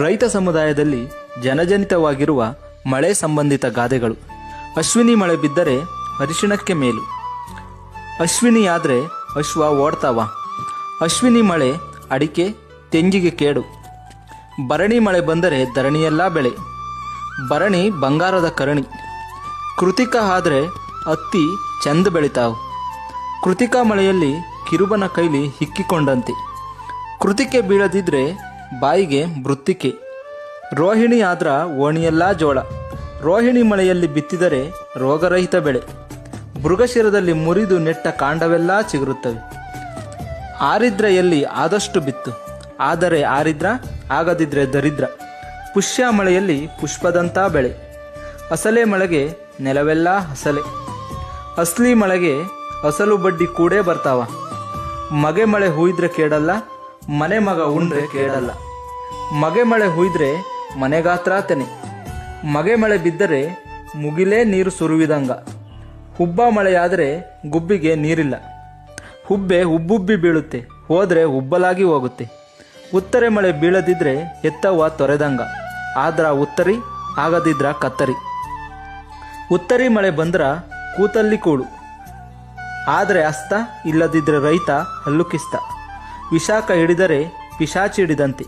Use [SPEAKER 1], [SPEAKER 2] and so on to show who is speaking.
[SPEAKER 1] ರೈತ ಸಮುದಾಯದಲ್ಲಿ ಜನಜನಿತವಾಗಿರುವ ಮಳೆ ಸಂಬಂಧಿತ ಗಾದೆಗಳು. ಅಶ್ವಿನಿ ಮಳೆ ಬಿದ್ದರೆ ಅರಿಶಿಣಕ್ಕೆ ಮೇಲು. ಅಶ್ವಿನಿಯಾದರೆ ಅಶ್ವ ಓಡ್ತಾವ. ಅಶ್ವಿನಿ ಮಳೆ ಅಡಿಕೆ ತೆಂಗಿಗೆ ಕೇಡು. ಭರಣಿ ಮಳೆ ಬಂದರೆ ಧರಣಿಯೆಲ್ಲ ಬೆಳೆ. ಭರಣಿ ಬಂಗಾರದ ಕರಣಿ. ಕೃತಿಕ ಆದರೆ ಹತ್ತಿ ಚಂದ ಬೆಳಿತಾವು. ಕೃತಿಕಾ ಮಳೆಯಲ್ಲಿ ಕಿರುಬನ ಕೈಲಿ ಹಿಕ್ಕಿಕೊಂಡಂತೆ. ಕೃತಿಕೆ ಬೀಳದಿದ್ರೆ ಬಾಯಿಗೆ ಮೃತ್ತಿಕೆ. ರೋಹಿಣಿ ಆದ್ರ ಓಣಿಯೆಲ್ಲ ಜೋಳ. ರೋಹಿಣಿ ಮಳೆಯಲ್ಲಿ ಬಿತ್ತಿದರೆ ರೋಗರಹಿತ ಬೆಳೆ. ಮೃಗಶಿರದಲ್ಲಿ ಮುರಿದು ನೆಟ್ಟ ಕಾಂಡವೆಲ್ಲ ಚಿಗುರುತ್ತವೆ. ಆರಿದ್ರೆಯಲ್ಲಿ ಆದಷ್ಟು ಬಿತ್ತು, ಆದರೆ ಆರಿದ್ರ ಆಗದಿದ್ರೆ ದರಿದ್ರ. ಪುಷ್ಯ ಮಳೆಯಲ್ಲಿ ಪುಷ್ಪದಂಥ ಬೆಳೆ. ಅಸಲೆ ಮಳೆಗೆ ನೆಲವೆಲ್ಲ ಹಸಲೆ. ಅಸ್ಲಿ ಮಳೆಗೆ ಅಸಲು ಬಡ್ಡಿ ಕೂಡೇ ಬರ್ತಾವ. ಮಗೆ ಮಳೆ ಹುಯ್ದ್ರೆ ಕೇಳಲ್ಲ, ಮನೆ ಮಗ ಉಂಡ್ರೆ ಕೇಳಲ್ಲ. ಮಗೆ ಮಳೆ ಹುಯ್ದ್ರೆ ಮನೆಗಾತ್ರ ತೆನೆ. ಮಗೆ ಮಳೆ ಬಿದ್ದರೆ ಮುಗಿಲೇ ನೀರು ಸುರುವಿದಂಗ. ಹುಬ್ಬ ಮಳೆಯಾದರೆ ಗುಬ್ಬಿಗೆ ನೀರಿಲ್ಲ. ಹುಬ್ಬೆ ಉಬ್ಬುಬ್ಬಿ ಬೀಳುತ್ತೆ, ಹೋದ್ರೆ ಉಬ್ಬಲಾಗಿ ಹೋಗುತ್ತೆ. ಉತ್ತರೆ ಮಳೆ ಬೀಳದಿದ್ರೆ ಎತ್ತವ್ವ ತೊರೆದಂಗ, ಆದ್ರ ಉತ್ತರಿ ಆಗದಿದ್ರ ಕತ್ತರಿ. ಉತ್ತರಿ ಮಳೆ ಬಂದ್ರ ಕೂತಲ್ಲಿ ಕೂಳು, ಆದರೆ ಅಸ್ತ ಇಲ್ಲದಿದ್ರೆ ರೈತ ಹಲ್ಲುಕಿಸ್ತ. ವಿಶಾಖ ಹಿಡಿದರೆ ಪಿಶಾಚಿ ಹಿಡಿದಂತೆ.